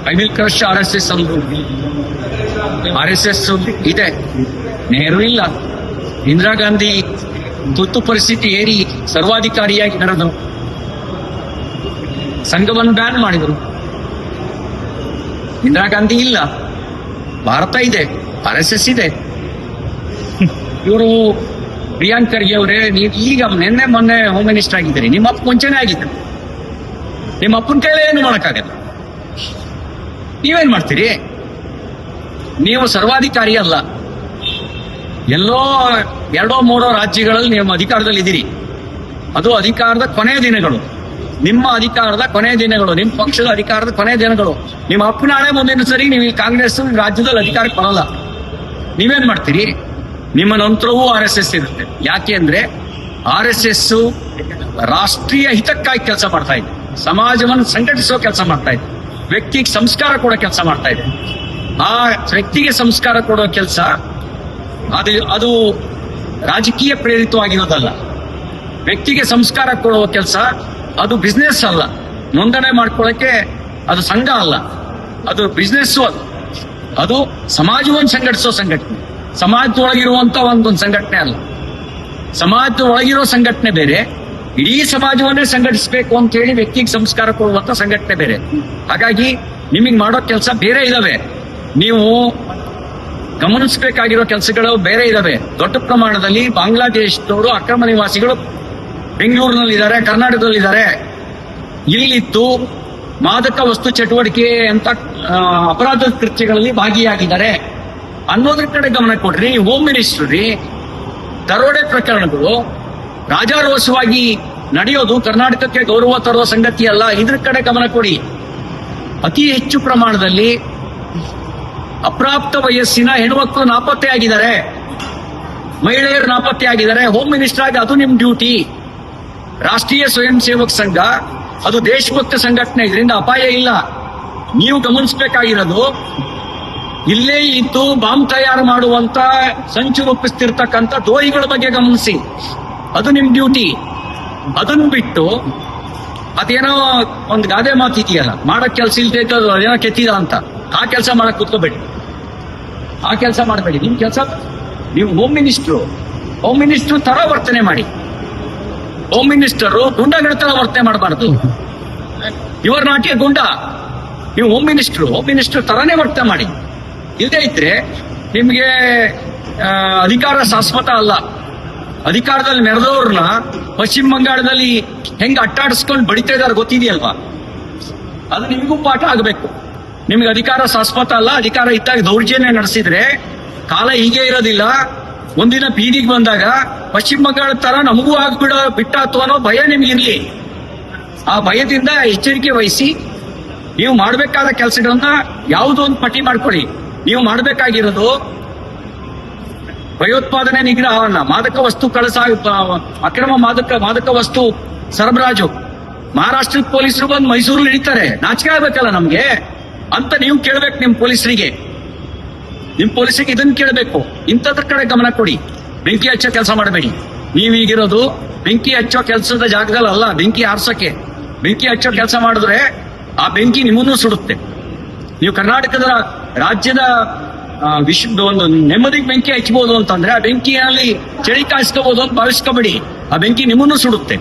I will crush RSS ಅಂದ್ರು. RSS ಇದೆ, ನೆಹರು ಇಲ್ಲ, ಇಂದಿರಾ ಗಾಂಧಿ ತುರ್ತು ಪರಿಸ್ಥಿತಿ ಏರಿ ಸರ್ವಾಧಿಕಾರಿಯಾಗಿ ನಡೆದರು, ಸಂಘವನ್ನು ಬ್ಯಾನ್ ಮಾಡಿದರು. ಇಂದಿರಾ ಗಾಂಧಿ ಇಲ್ಲ, ಭಾರತ ಇದೆ, RSS ಇದೆ. ಇವರು ಪ್ರಿಯಾಂಕ್ ಖರ್ಗೆ ಅವರೇ, ನೀವು ಈಗ ನಿನ್ನೆ ಮೊನ್ನೆ ಹೋಮ್ ಮಿನಿಸ್ಟರ್ ಆಗಿದ್ದೀರಿ, ನಿಮ್ಮ ಅಪ್ಪ ಮುಂಚೆನೇ ಆಗಿದ್ದರು, ನಿಮ್ಮ ಅಪ್ಪನ ಕೈಲೇ ಏನು ಮಾಡೋಕ್ಕಾಗಲ್ಲ. ನೀವೇನ್ ಮಾಡ್ತೀರಿ? ನೀವು ಸರ್ವಾಧಿಕಾರಿ ಅಲ್ಲ, ಎಲ್ಲೋ 2-3 ರಾಜ್ಯಗಳಲ್ಲಿ ನೀವು ಅಧಿಕಾರದಲ್ಲಿ ಇದ್ದೀರಿ. ಅದು ಅಧಿಕಾರದ ಕೊನೆಯ ದಿನಗಳು, ನಿಮ್ಮ ಅಧಿಕಾರದ ಕೊನೆಯ ದಿನಗಳು, ನಿಮ್ಮ ಪಕ್ಷದ ಅಧಿಕಾರದ ಕೊನೆಯ ದಿನಗಳು. ನಿಮ್ಮ ಅಪ್ಪನ ಹಣೆ ಮುಂದಿನ ಸರಿ ನೀವು ಈ ಕಾಂಗ್ರೆಸ್ ರಾಜ್ಯದಲ್ಲಿ ಅಧಿಕಾರಕ್ಕೆ ಬರಲ್ಲ. ನೀವೇನ್ ಮಾಡ್ತೀರಿ? ನಿಮ್ಮ ನಂತರವೂ RSS ಇರುತ್ತೆ. ಯಾಕೆ ಅಂದ್ರೆ RSS ರಾಷ್ಟ್ರೀಯ ಹಿತಕ್ಕಾಗಿ ಕೆಲಸ ಮಾಡ್ತಾ ಇದೆ, ಸಮಾಜವನ್ನು ಸಂಘಟಿಸುವ ಕೆಲಸ ಮಾಡ್ತಾ ಇದೆ, ವ್ಯಕ್ತಿಗೆ ಸಂಸ್ಕಾರ ಕೊಡೋ ಕೆಲಸ ಮಾಡ್ತಾ ಇದೆ. ಆ ವ್ಯಕ್ತಿಗೆ ಸಂಸ್ಕಾರ ಕೊಡೋ ಕೆಲಸ ಅದು ರಾಜಕೀಯ ಪ್ರೇರಿತವಾಗಿರೋದಲ್ಲ. ವ್ಯಕ್ತಿಗೆ ಸಂಸ್ಕಾರ ಕೊಡುವ ಕೆಲಸ ಅದು ಬಿಸ್ನೆಸ್ ಅಲ್ಲ, ನೋಂದಣಿ ಮಾಡ್ಕೊಳ್ಳೋಕೆ ಅದು ಸಂಘ ಅಲ್ಲ, ಅದು ಬಿಸ್ನೆಸ್. ಅದು ಸಮಾಜವನ್ನು ಸಂಘಟಿಸೋ ಸಂಘಟನೆ, ಸಮಾಜದೊಳಗಿರುವಂತ ಒಂದೊಂದು ಸಂಘಟನೆ ಅಲ್ಲ. ಸಮಾಜದ ಒಳಗಿರೋ ಸಂಘಟನೆ ಬೇರೆ, ಇಡೀ ಸಮಾಜವನ್ನೇ ಸಂಘಟಿಸಬೇಕು ಅಂತ ಹೇಳಿ ವ್ಯಕ್ತಿಗೆ ಸಂಸ್ಕಾರ ಕೊಡುವಂತ ಸಂಘಟನೆ ಬೇರೆ. ಹಾಗಾಗಿ ನಿಮಗೆ ಮಾಡೋ ಕೆಲಸ ಬೇರೆ ಇದಾವೆ, ನೀವು ಗಮನಿಸಬೇಕಾಗಿರೋ ಕೆಲಸಗಳು ಬೇರೆ ಇದಾವೆ. ದೊಡ್ಡ ಪ್ರಮಾಣದಲ್ಲಿ ಬಾಂಗ್ಲಾದೇಶದವರು ಅಕ್ರಮ ನಿವಾಸಿಗಳು ಬೆಂಗಳೂರಿನಲ್ಲಿದ್ದಾರೆ, ಕರ್ನಾಟಕದಲ್ಲಿದ್ದಾರೆ. ಇಲ್ಲಿತ್ತು ಮಾದಕ ವಸ್ತು ಚಟುವಟಿಕೆ ಅಂತ ಅಪರಾಧ ಕೃತ್ಯಗಳಲ್ಲಿ ಭಾಗಿಯಾಗಿದ್ದಾರೆ ಅನ್ನೋದ್ರ ಕಡೆ ಗಮನ ಕೊಡ್ರಿ. ಹೋಮ್ ಮಿನಿಸ್ಟರ್ ರೀ, ದರೋಡೆ ಪ್ರಕರಣಗಳು ರಾಜಾರೋಷವಾಗಿ ನಡೆಯೋದು ಕರ್ನಾಟಕಕ್ಕೆ ಗೌರವ ತರುವ ಸಂಗತಿ ಅಲ್ಲ, ಇದ್ರ ಕಡೆ ಗಮನ ಕೊಡಿ. ಅತಿ ಹೆಚ್ಚು ಪ್ರಮಾಣದಲ್ಲಿ ಅಪ್ರಾಪ್ತ ವಯಸ್ಸಿನ ಹೆಣ್ಮಕ್ಳು ನಾಪತ್ತೆ ಆಗಿದ್ದಾರೆ, ಮಹಿಳೆಯರು ನಾಪತ್ತೆ ಆಗಿದ್ದಾರೆ. ಹೋಮ್ ಮಿನಿಸ್ಟರ್ ಆಗಿ ಅದು ನಿಮ್ ಡ್ಯೂಟಿ. ರಾಷ್ಟ್ರೀಯ ಸ್ವಯಂ ಸೇವಕ ಸಂಘ ಅದು ದೇಶಭಕ್ತ ಸಂಘಟನೆ, ಇದರಿಂದ ಅಪಾಯ ಇಲ್ಲ. ನೀವು ಗಮನಿಸಬೇಕಾಗಿರೋದು ಇಲ್ಲೇ ಇದ್ದು ಬಾಂಬ್ ತಯಾರು ಮಾಡುವಂತ ಸಂಚು ರೂಪಿಸ್ತಿರ್ತಕ್ಕಂಥ ದ್ರೋಹಿಗಳ ಬಗ್ಗೆ ಗಮನಿಸಿ, ಅದು ನಿಮ್ ಡ್ಯೂಟಿ. ಅದನ್ನ ಬಿಟ್ಟು ಅದೇನೋ ಒಂದು ಗಾದೆ ಮಾತಿದೆಯಲ್ಲ, ಮಾಡಕ್ ಕೆಲಸ ಇಲ್ದೇ ಇದ್ದದ್ದು ಅದೇನೋ ಕೆತ್ತಿದ ಅಂತ, ಆ ಕೆಲಸ ಮಾಡಕ್ ಕೂತ್ಕೋಬೇಡಿ, ಆ ಕೆಲಸ ಮಾಡಬೇಡಿ. ನಿಮ್ ಕೆಲಸ, ನೀವು ಹೋಮ್ ಮಿನಿಸ್ಟ್ರು ತರ ವರ್ತನೆ ಮಾಡಿ. ಹೋಮ್ ಮಿನಿಸ್ಟರು ಗುಂಡಗಳ ತರ ವರ್ತನೆ ಮಾಡಬಾರ್ದು. ಇವರ್ ನಾಟ್ಯ ಗುಂಡ, ನೀವು ಹೋಮ್ ಮಿನಿಸ್ಟರ್ ತರನೇ ವರ್ತನೆ ಮಾಡಿ. ಇಲ್ಲದೆ ಇದ್ರೆ ನಿಮ್ಗೆ ಅಧಿಕಾರ ಶಾಶ್ವತ ಅಲ್ಲ. ಅಧಿಕಾರದಲ್ಲಿ ಮೆರೆದವ್ರನ್ನ ಪಶ್ಚಿಮ ಬಂಗಾಳದಲ್ಲಿ ಹೆಂಗ್ ಅಟ್ಟಾಡಿಸ್ಕೊಂಡು ಬಡಿತಾ ಇದಾರೆ ಗೊತ್ತಿದೆಯಲ್ವಾ? ಅದು ನಿಮಗೂ ಪಾಠ ಆಗಬೇಕು. ನಿಮ್ಗೆ ಅಧಿಕಾರ ಶಾಶ್ವತ ಅಲ್ಲ. ಅಧಿಕಾರ ಇದ್ದಾಗ ದೌರ್ಜನ್ಯ ನಡೆಸಿದ್ರೆ ಕಾಲ ಹೀಗೆ ಇರೋದಿಲ್ಲ. ಒಂದಿನ ಬೀದಿಗೆ ಬಂದಾಗ ಪಶ್ಚಿಮ ಬಂಗಾಳ ತರ ನಮಗೂ ಬಿಟ್ಟಾತು ಅನ್ನೋ ಭಯ ನಿಮ್ಗಿರ್ಲಿ. ಆ ಭಯದಿಂದ ಎಚ್ಚರಿಕೆ ವಹಿಸಿ ನೀವು ಮಾಡಬೇಕಾದ ಕೆಲಸಗಳನ್ನ ಯಾವುದೋ ಒಂದು ಪಟ್ಟಿ ಮಾಡ್ಕೊಳ್ಳಿ. ನೀವು ಮಾಡಬೇಕಾಗಿರೋದು ಭಯೋತ್ಪಾದನೆ ನಿಗ್ರಹವನ್ನ, ಮಾದಕ ವಸ್ತು ಅಕ್ರಮ ಮಾದಕ ವಸ್ತು ಸರಬರಾಜು. ಮಹಾರಾಷ್ಟ್ರದ ಪೊಲೀಸರು ಬಂದು ಮೈಸೂರಲ್ಲಿ ಹಿಡಿತಾರೆ, ನಾಚಿಕೆ ಆಗ್ಬೇಕಲ್ಲ ನಮ್ಗೆ ಅಂತ ನೀವು ಕೇಳ್ಬೇಕು. ನಿಮ್ ಪೊಲೀಸರಿಗೆ ಇದನ್ನ ಕೇಳಬೇಕು. ಇಂಥದ್ರ ಕಡೆ ಗಮನ ಕೊಡಿ. ಬೆಂಕಿ ಹಚ್ಚೋ ಕೆಲಸ ಮಾಡಬೇಡಿ. ನೀವೀಗಿರೋದು ಬೆಂಕಿ ಹಚ್ಚೋ ಕೆಲಸದ ಜಾಗದಲ್ಲಿ ಅಲ್ಲ, ಬೆಂಕಿ ಆರ್ಸಕ್ಕೆ. ಬೆಂಕಿ ಹಚ್ಚೋ ಕೆಲಸ ಮಾಡಿದ್ರೆ ಆ ಬೆಂಕಿ ನಿಮ್ಮನ್ನು ಸುಡುತ್ತೆ. ನೀವು ಕರ್ನಾಟಕದ ರಾಜ್ಯದ ವಿಶ್ವದ ಒಂದು ನೆಮ್ಮದಿಗೆ ಬೆಂಕಿ ಹಚ್ಚಬಹುದು ಅಂತಂದ್ರೆ ಆ ಬೆಂಕಿಯಲ್ಲಿ ಚಳಿ ಕಾಯಿಸ್ಕೋಬಹುದು ಅಂತ ಭಾವಿಸ್ಕೋಬೇಡಿ. ಆ ಬೆಂಕಿ ನಿಮ್ಮನ್ನು ಸುಡುತ್ತೆ.